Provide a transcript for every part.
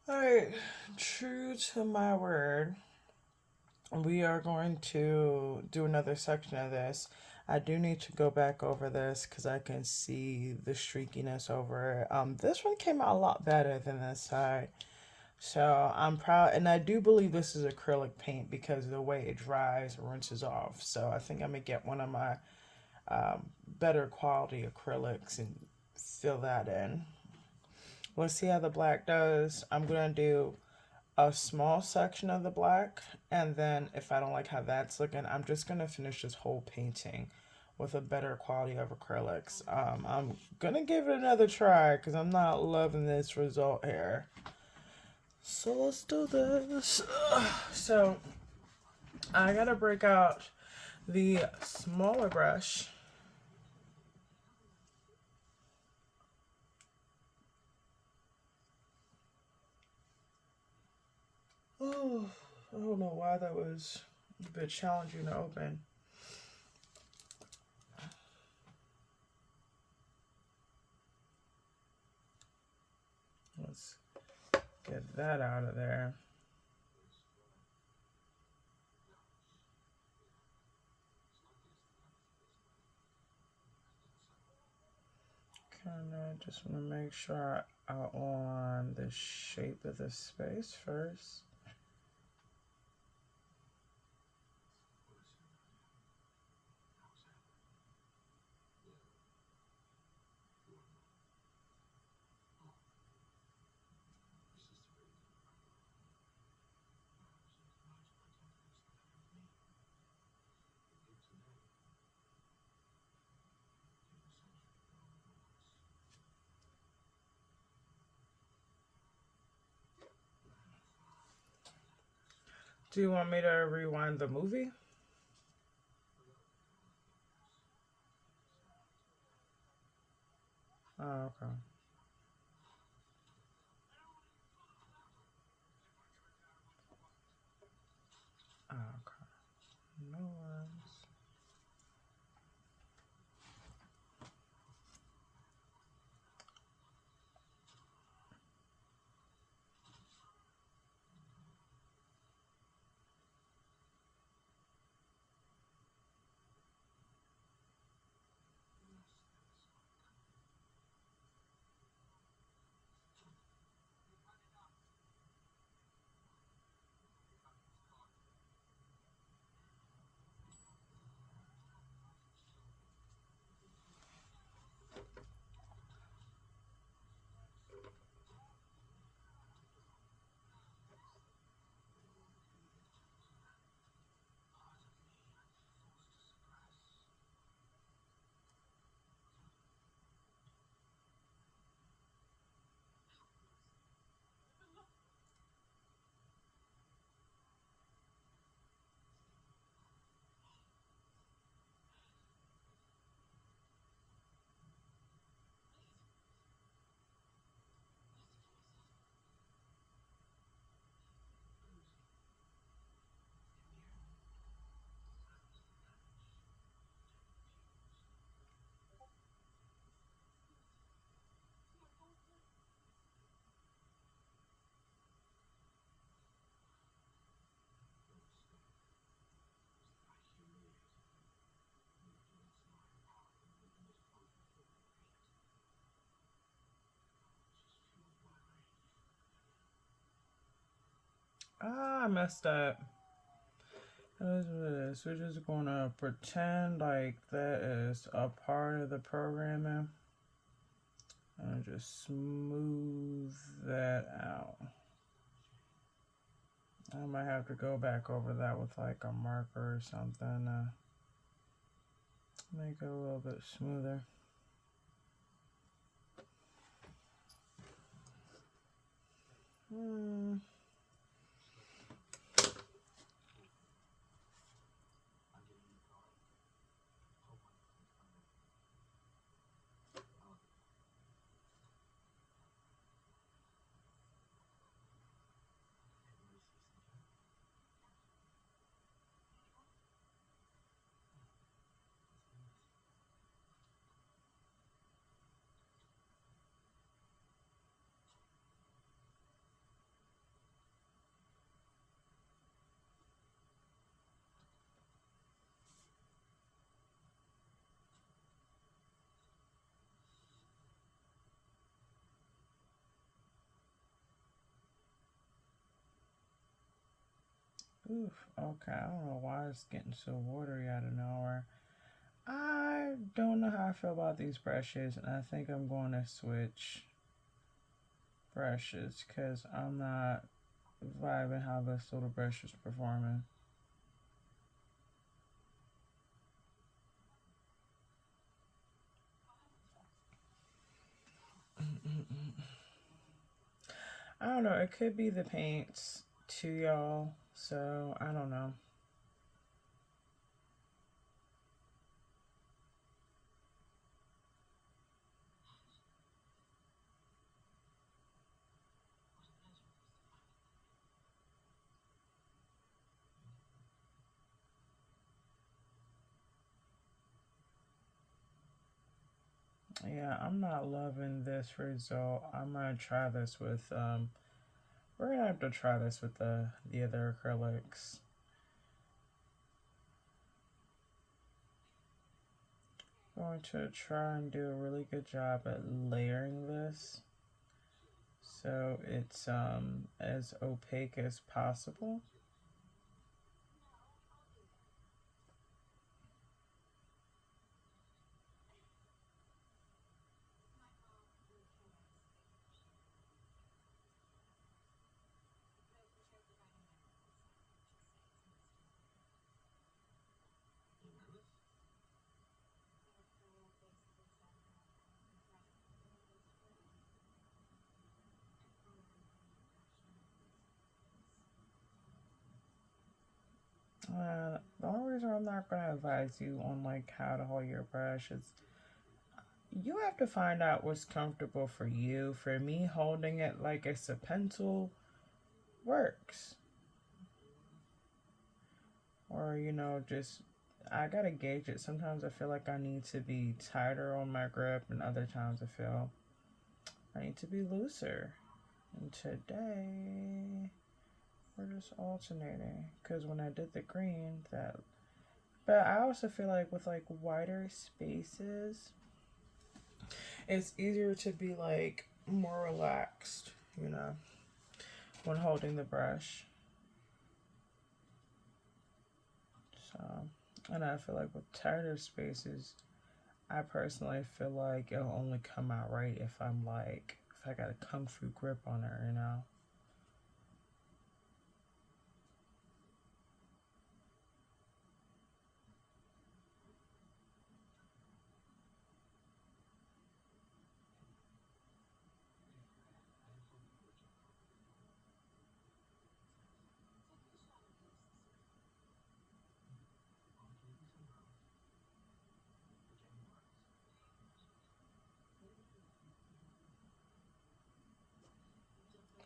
Alright, true to my word, we are going to do another section of this. I do need to go back over this because I can see the streakiness over it. This one came out a lot better than this side. So I'm proud, and I do believe this is acrylic paint because of the way it dries, rinses off. So I think I'm gonna get one of my better quality acrylics and fill that in. Let's see how the black does. I'm gonna do a small section of the black, and then if I don't like how that's looking, I'm just gonna finish this whole painting with a better quality of acrylics. I'm gonna give it another try because I'm not loving this result here. So let's do this. So I gotta break out the smaller brush. Oh, I don't know why that was a bit challenging to open. Let's get that out of there. Kind of just want to make sure I outline the shape of the space first. Do you want me to rewind the movie? Oh, okay. Oh, okay. No worries. Ah, I messed up. That is what it is. We're just gonna pretend like that is a part of the programming and just smooth that out. I might have to go back over that with like a marker or something to make it a little bit smoother. Oof, okay, I don't know why it's getting so watery out of nowhere. I don't know how I feel about these brushes, and I think I'm going to switch brushes because I'm not vibing how this little brush is performing. I don't know, it could be the paints too, y'all, so I don't know. Yeah, I'm not loving this result. I'm gonna try this with we're gonna have to try this with the other acrylics. Going to try and do a really good job at layering this so it's as opaque as possible. The only reason I'm not gonna advise you on like how to hold your brush is you have to find out what's comfortable for you. For me, holding it like it's a pencil works. Or, just I gotta gauge it. Sometimes I feel like I need to be tighter on my grip, and other times I feel I need to be looser. And today we're just alternating because when I did the green, but I also feel like with like wider spaces, it's easier to be like more relaxed, when holding the brush. So, and I feel like with tighter spaces, I personally feel like it'll only come out right if I got a kung fu grip on her.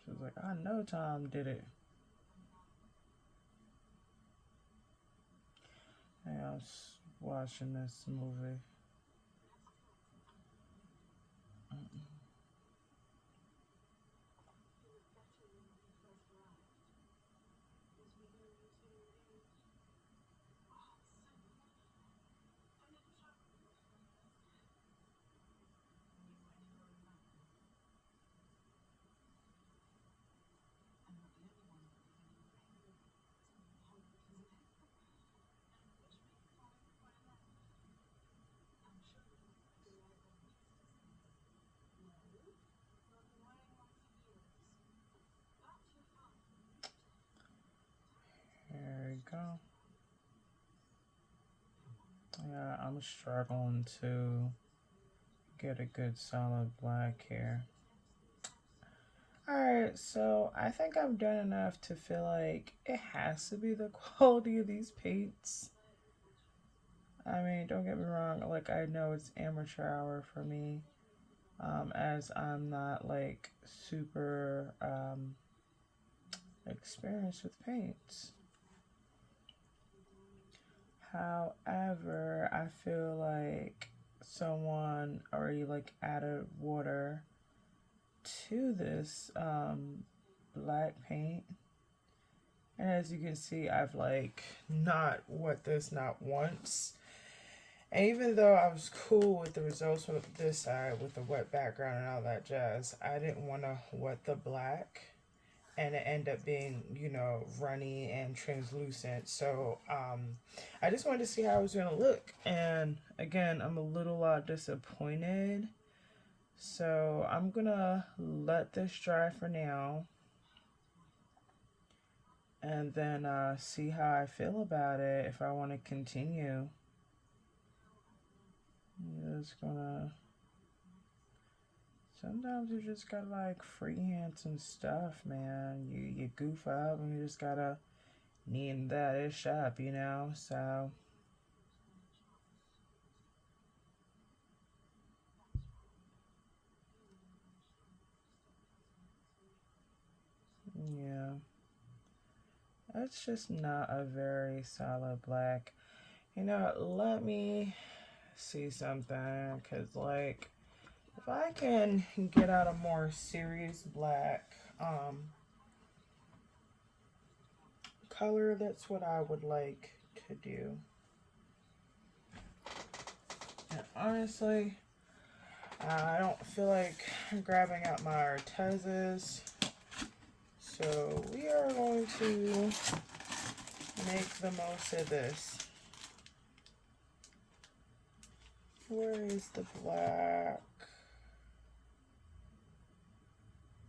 She was like, I know Tom did it. Hey, I was watching this movie. There we go. Yeah, I'm struggling to get a good solid black here. Alright, so I think I've done enough to feel like it has to be the quality of these paints. I mean, don't get me wrong, like, I know it's amateur hour for me, as I'm not like super experienced with paints. However, I feel like someone already like added water to this black paint. And as you can see, I've like not wet this not once. And even though I was cool with the results with this side with the wet background and all that jazz, I didn't want to wet the black. and it ended up being, you know, runny and translucent. So I just wanted to see how it was gonna look, and again, I'm a little disappointed. So I'm gonna let this dry for now, and then see how I feel about it, if I want to continue. Just gonna, sometimes you just gotta like freehand some stuff, man. You goof up and you just gotta neaten that ish up, you know. So yeah, it's just not a very solid black. You know, let me see something, because like if I can get out a more serious black color, that's what I would like to do. And honestly, I don't feel like grabbing out my Artezes, so we are going to make the most of this. Where is the black?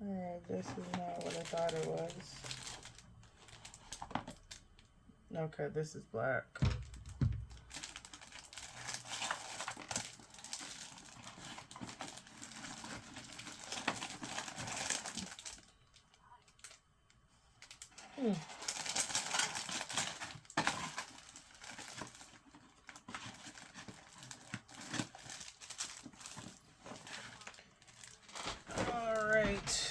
Alright, this is not what I thought it was. Okay, this is black. Alright.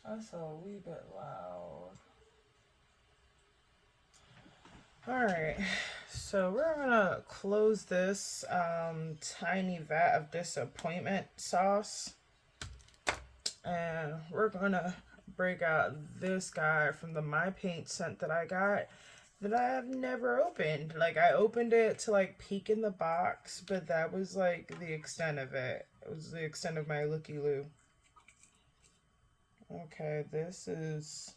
That's a wee bit loud. Alright, so we're gonna close this tiny vat of disappointment sauce, and we're gonna break out this guy from the My Paint scent that I got, that I have never opened. Like, I opened it to like peek in the box, but that was like the extent of it. It was the extent of my looky-loo. Okay, this is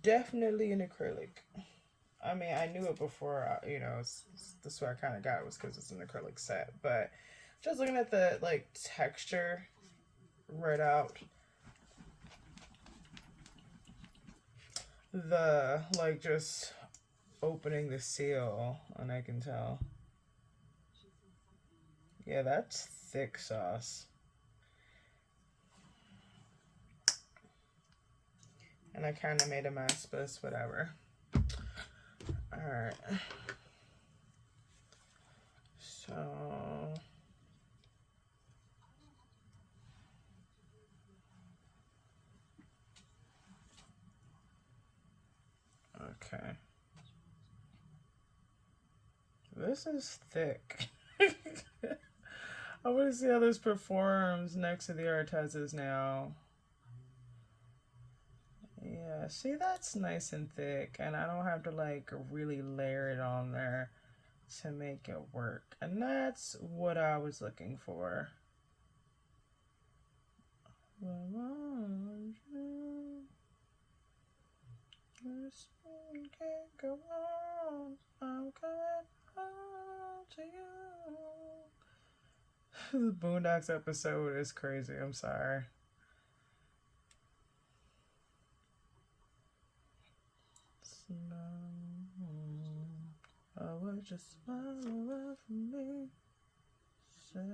definitely an acrylic. I mean, I knew it before, you know, this what I kind of got, was because it's an acrylic set. But just looking at the like texture right out, the like just opening the seal, and I can tell. Yeah, that's thick sauce. And I kind of made a mess, but it's whatever. Alright. So... okay. This is thick. I want to see how this performs next to the Artezes now. Yeah, see, that's nice and thick, and I don't have to like really layer it on there to make it work. And that's what I was looking for. This can't go on. I'm coming home to you. The Boondocks episode is crazy. I'm sorry. I would just smile away from me, Sarah.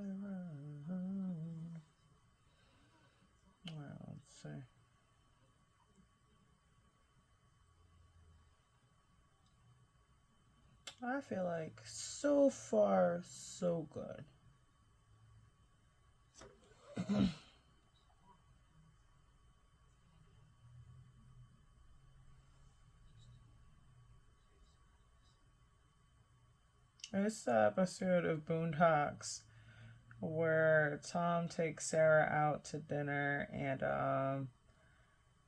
Well, let's see. I feel like so far so good. It's the episode of Boondocks where Tom takes Sarah out to dinner and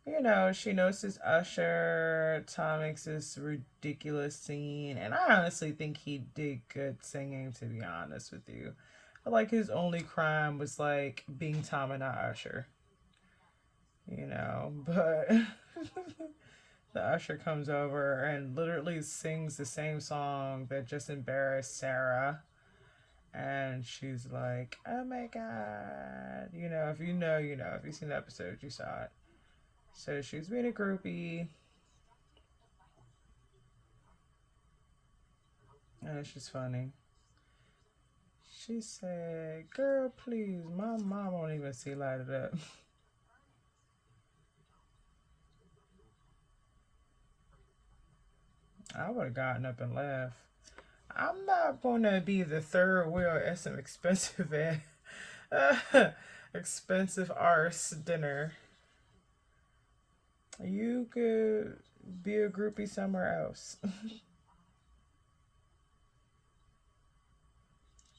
you know, she notices Usher. Tom makes this ridiculous scene, and I honestly think he did good singing, to be honest with you. I like his only crime was like being Tom and not Usher, you know, but the Usher comes over and literally sings the same song that just embarrassed Sarah. And she's like, oh my God. You know, if you know, you know. If you've seen the episode, you saw it. So she was being a groupie. And it's just funny. She said, girl, please, my mom won't even see light it up. I would have gotten up and left. I'm not going to be the third wheel at some expensive expensive arse dinner. You could be a groupie somewhere else.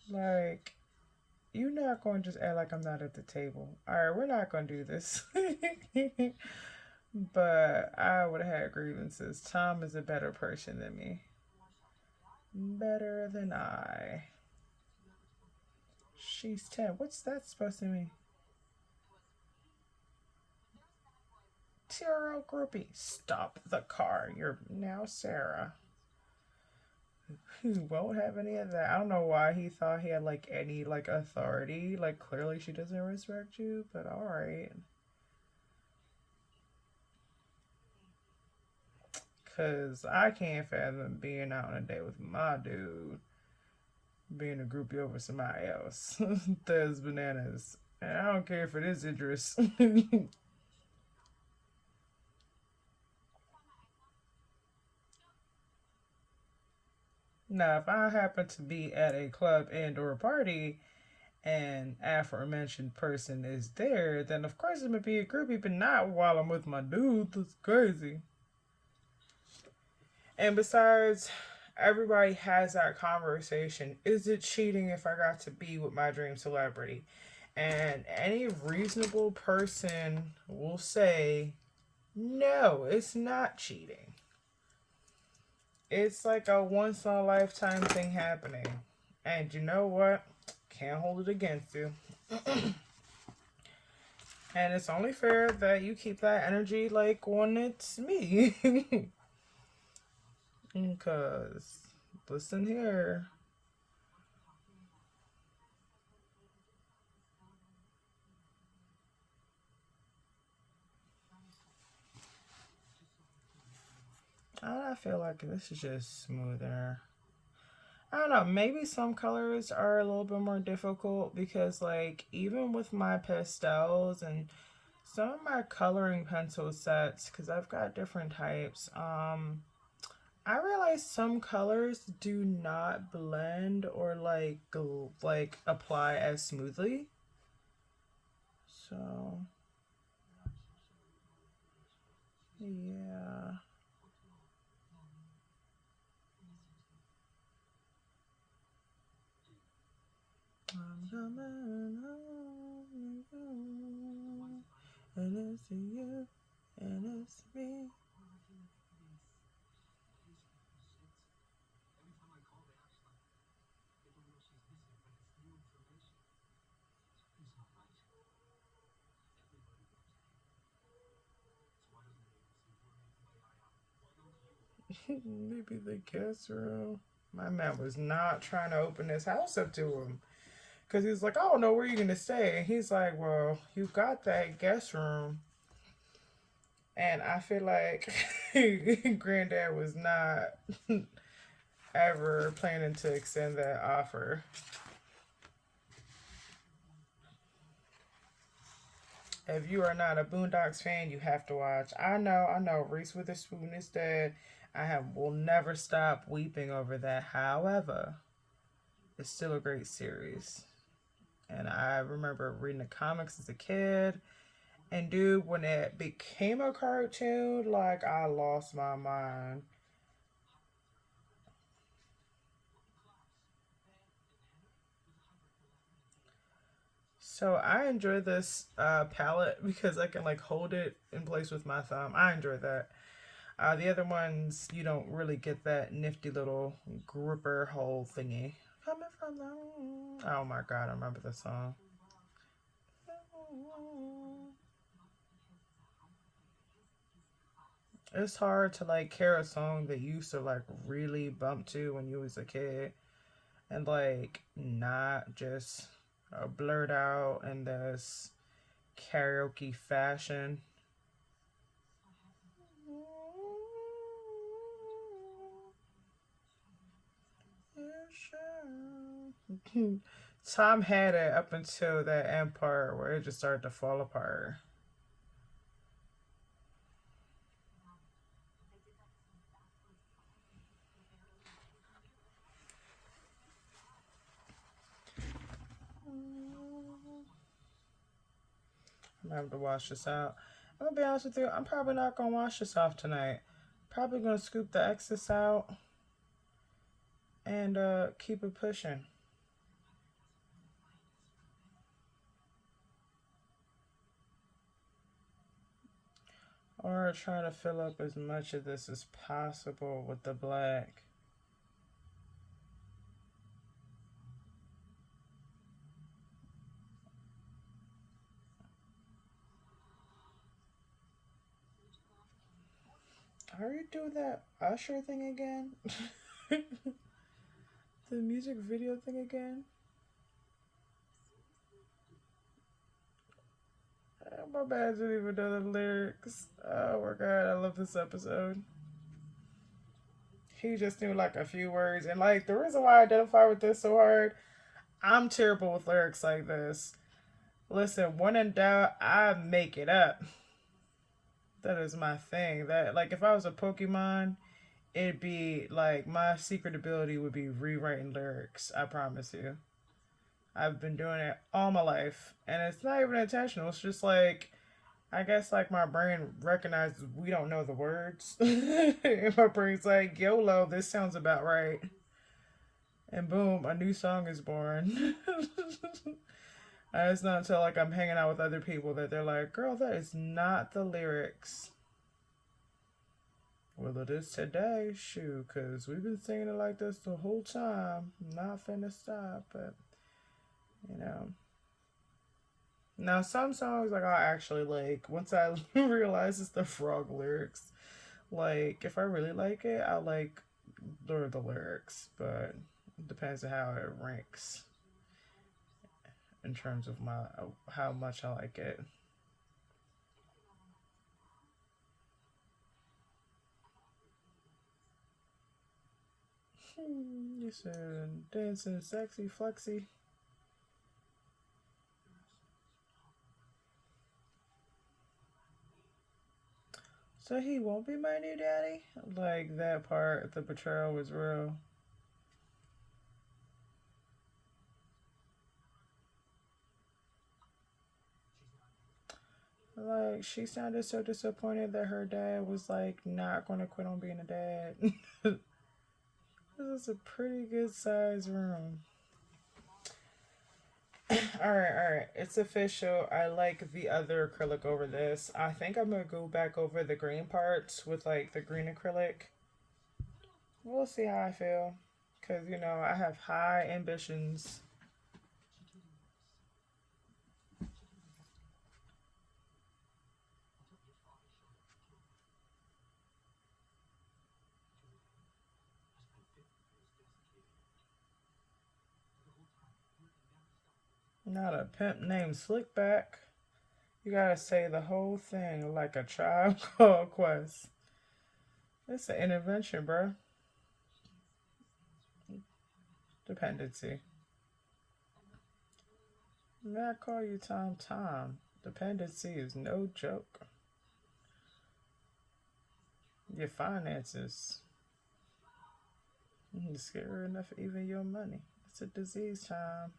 Like, you're not going to just act like I'm not at the table. All right, we're not going to do this. But I would have had grievances. Tom is a better person than me. Better than I. She's 10. What's that supposed to mean? Zero groupie. Stop the car. You're now Sarah. He won't have any of that. I don't know why he thought he had like any like authority. Like clearly she doesn't respect you, but alright. Cause I can't fathom being out on a date with my dude being a groupie over somebody else. That's bananas. And I don't care if it is Idris. Now, if I happen to be at a club and or a party and aforementioned person is there, then of course I'm gonna be a groupie, but not while I'm with my dude. That's crazy. And besides, everybody has that conversation. Is it cheating if I got to be with my dream celebrity? And any reasonable person will say, no, it's not cheating. It's like a once in a lifetime thing happening. And you know what? Can't hold it against you. And it's only fair that you keep that energy like when it's me. Because, listen here. I feel like this is just smoother. I don't know, maybe some colors are a little bit more difficult because like even with my pastels and some of my coloring pencil sets, because I've got different types, I realize some colors do not blend or like apply as smoothly. So yeah. I'm coming home, and it's you, and it's me. Maybe the guest room. My man was not trying to open his house up to him because he was like, I don't know where you're gonna stay. And he's like, well, you've got that guest room. And I feel like Granddad was not ever planning to extend that offer. If you are not a Boondocks fan, you have to watch. I know. Reese Witherspoon is dead. Will never stop weeping over that. However, it's still a great series. And I remember reading the comics as a kid. And dude, when it became a cartoon, like I lost my mind. So I enjoy this palette because I can like hold it in place with my thumb. I enjoy that. The other ones, you don't really get that nifty little gripper hole thingy. Coming from the... Oh my god, I remember the song. It's hard to like hear a song that you used to like really bump to when you was a kid and like not just blurt out in this karaoke fashion. Tom had it up until that end part where it just started to fall apart. I'm gonna have to wash this out. I'm gonna be honest with you, I'm probably not gonna wash this off tonight. Probably gonna scoop the excess out and keep it pushing. Or try to fill up as much of this as possible with the black. Are you doing that Usher thing again? The music video thing again? My bad, didn't even know the lyrics. Oh my god, I love this episode. He just knew like a few words, and like the reason why I identify with this so hard, I'm terrible with lyrics like this. Listen, when in doubt, I make it up. That is my thing. That like if I was a Pokemon, it'd be like my secret ability would be rewriting lyrics. I promise you. I've been doing it all my life, and it's not even intentional. It's just like I guess like my brain recognizes we don't know the words, and my brain's like, "YOLO, this sounds about right," and boom, a new song is born. And it's not until like I'm hanging out with other people that they're like, "Girl, that is not the lyrics." Well, it is today, shoot, because we've been singing it like this the whole time. I'm not finna stop, but you know. Now, some songs like I actually like once I realize it's the frog lyrics. Like, if I really like it, I like learn the lyrics, but it depends on how it ranks in terms of my how much I like it. You said dancing sexy flexy. So he won't be my new daddy? Like that part, the betrayal was real. Like she sounded so disappointed that her dad was like not going to quit on being a dad. This is a pretty good size room. All right. It's official. I like the other acrylic over this. I think I'm gonna go back over the green parts with like the green acrylic. We'll see how I feel, cause you know I have high ambitions. Not a pimp named Slickback. You gotta say the whole thing like a tribe called Quest. It's an intervention, bro. Dependency. May I call you Tom Tom? Dependency is no joke. Your finances. You're scared enough for even your money. It's a disease time.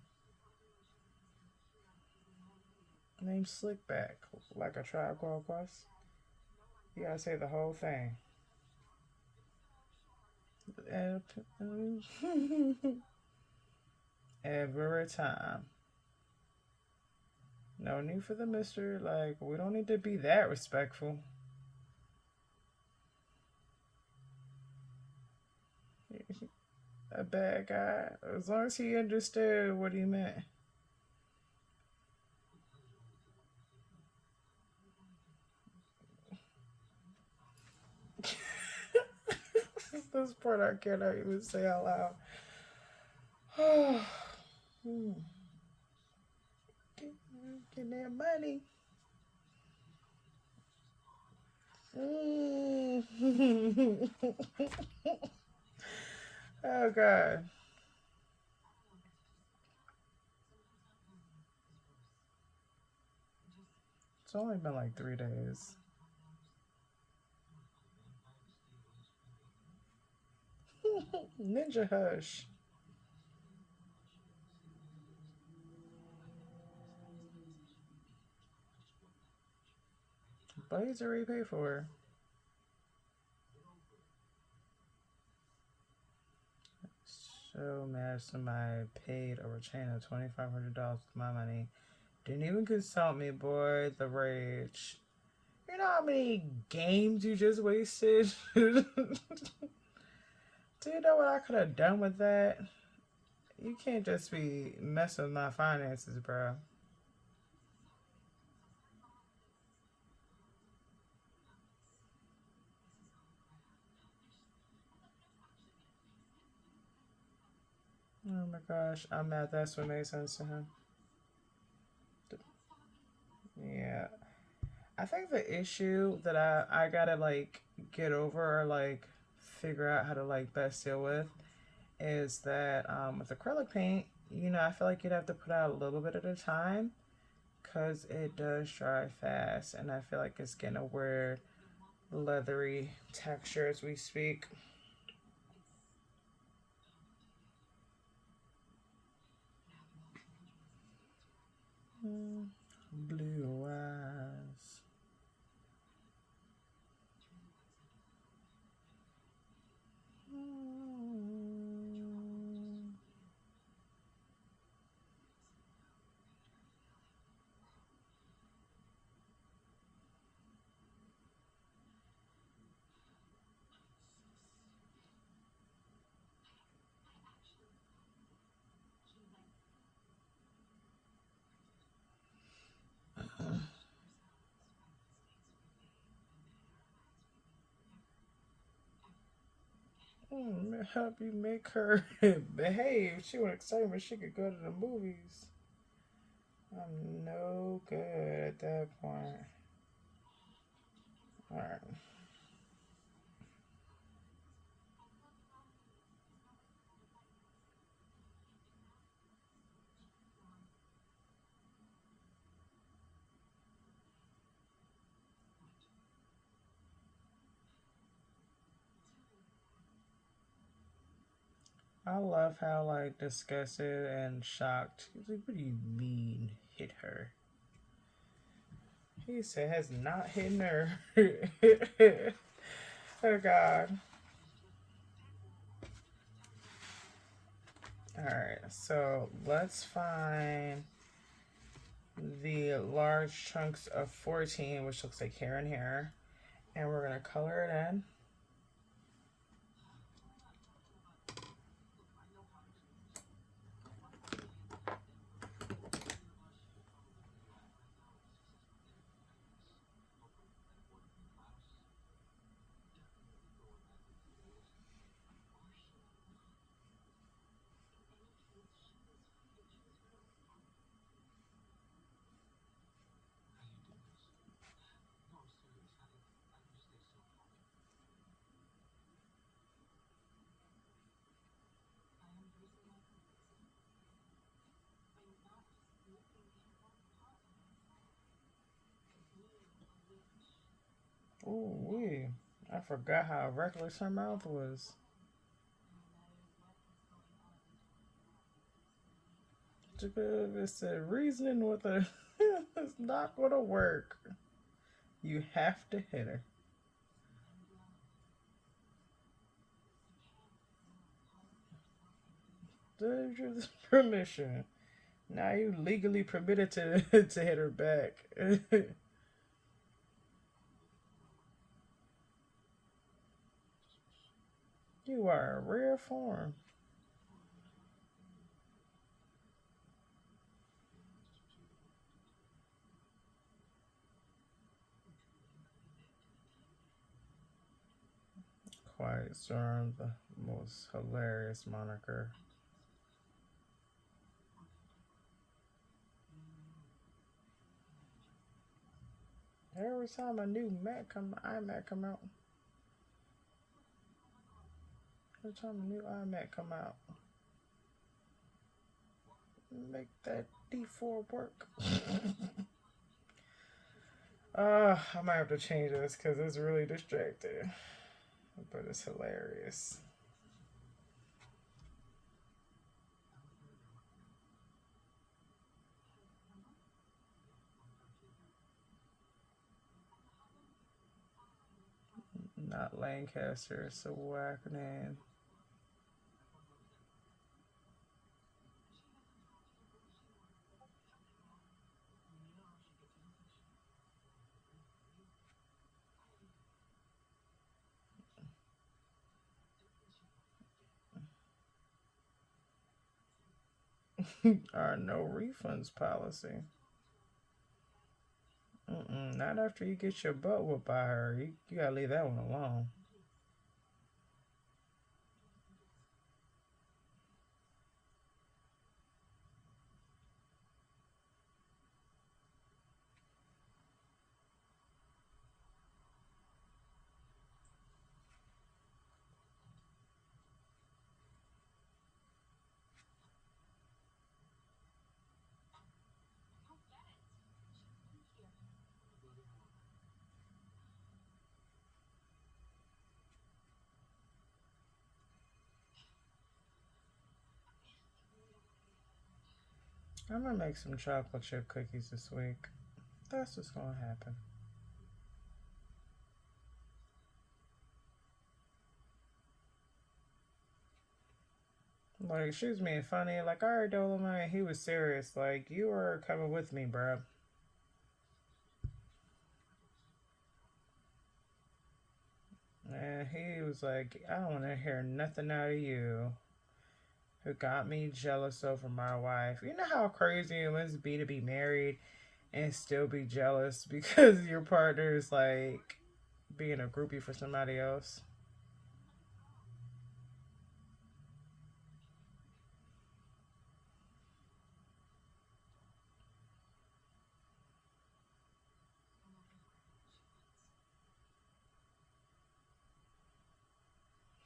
Name Slickback. Like a Tribe Called Quest. You gotta say the whole thing. Every time. No need for the mystery. Like, we don't need to be that respectful. A bad guy. As long as he understood what he meant. This part I cannot even say out loud. Get that money. Oh God. It's only been like 3 days. Ninja Hush. Blades already paid for. So mad somebody paid a retainer of $2,500 with my money. Didn't even consult me, boy. The rage. You know how many games you just wasted? Do you know what I could have done with that? You can't just be messing with my finances, bro. Oh my gosh, I'm mad that's what made sense to him. Yeah. I think the issue that I gotta like get over or like figure out how to like best deal with is that with acrylic paint, I feel like you'd have to put out a little bit at a time because it does dry fast, and I feel like it's getting a weird leathery texture as we speak. Blue eyes. Help you make her behave. She would excite when she could go to the movies. I'm no good at that point. Alright. I love how like disgusted and shocked. He's like, "What do you mean hit her?" He said, "Has not hit her." Oh God. All right, so let's find the large chunks of 14, which looks like hair and hair, and we're gonna color it in. Ooh wee. I forgot how reckless her mouth was. It's a reasoning with her. It's not gonna work. You have to hit her. There's your permission. Now you legally permitted to to hit her back. You are a rare form. Quiet Storm, the most hilarious moniker. Every time a new iMac come out, every time a new iMac come out, make that D4 work. I might have to change this because it's really distracting, but it's hilarious. Not Lancaster, it's a whack name. Our no refunds policy. Not after you get your butt whooped by her. You gotta leave that one alone. I'm gonna make some chocolate chip cookies this week. That's what's gonna happen. Like, she was being funny. Like, I already told him he was serious. Like, you were coming with me, bro. And he was like, I don't want to hear nothing out of you. Who got me jealous over my wife. You know how crazy it must be to be married and still be jealous because your partner is like being a groupie for somebody else.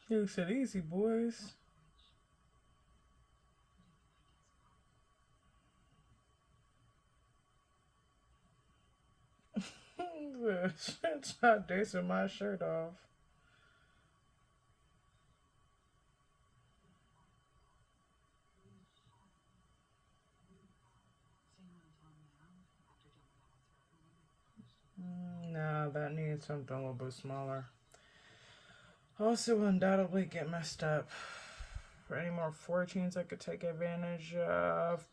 He said, easy, boys. Shot dancing my shirt off. Nah, that needs something a little bit smaller. Also, will undoubtedly get messed up. For any more 14s I could take advantage of,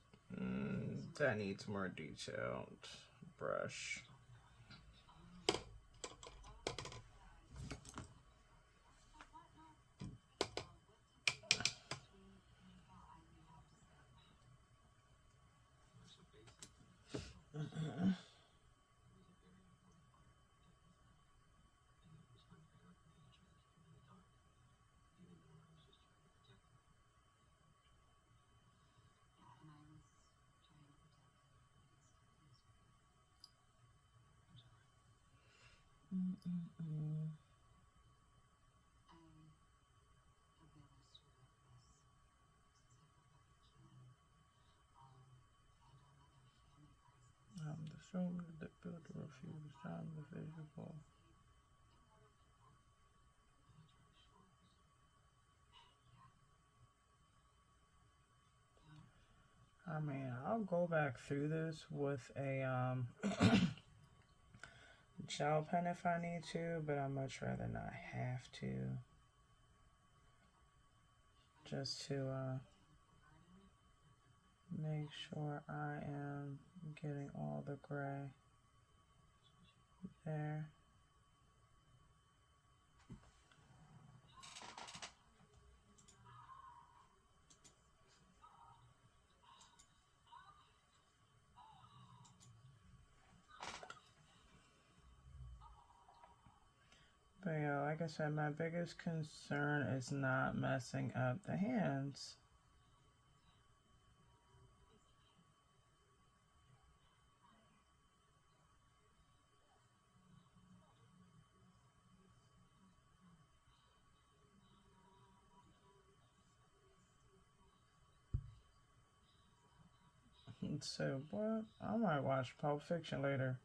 that needs more detailed brush. The film that builder refused time the visual. I mean, I'll go back through this with a gel pen if I need to, but I'd much rather not have to. Just to make sure I am getting all the gray there. But yeah, like I said, my biggest concern is not messing up the hands. So what? I might watch Pulp Fiction later.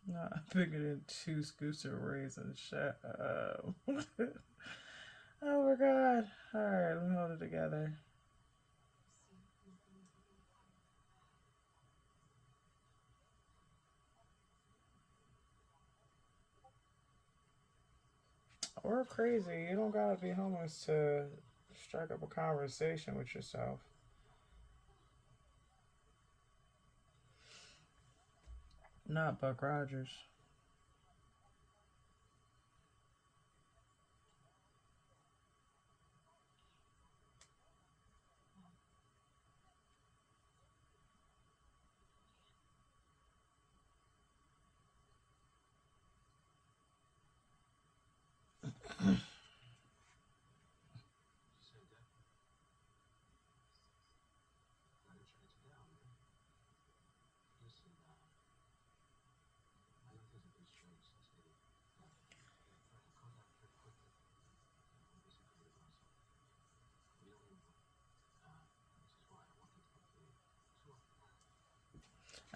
No, bigger than 2 scoops of raisins. Shut up. Oh my god. Alright, let me hold it together. Or crazy. You don't gotta be homeless to strike up a conversation with yourself. Not Buck Rogers.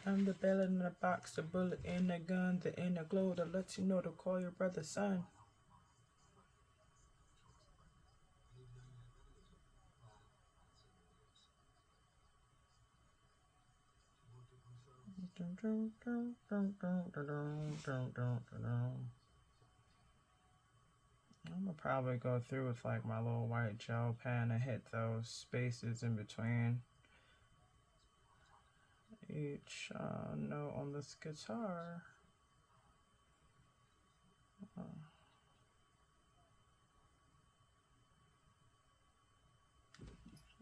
I'm the bell in the box, the bullet in the gun, the inner glow that lets you know to call your brother son. I'm gonna probably go through with like my little white gel pen and hit those spaces in between each note on this guitar.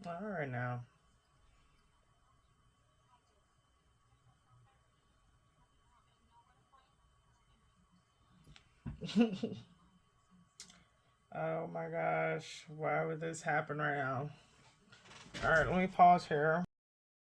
All right now. Oh my gosh, why would this happen right now? All right, let me pause here.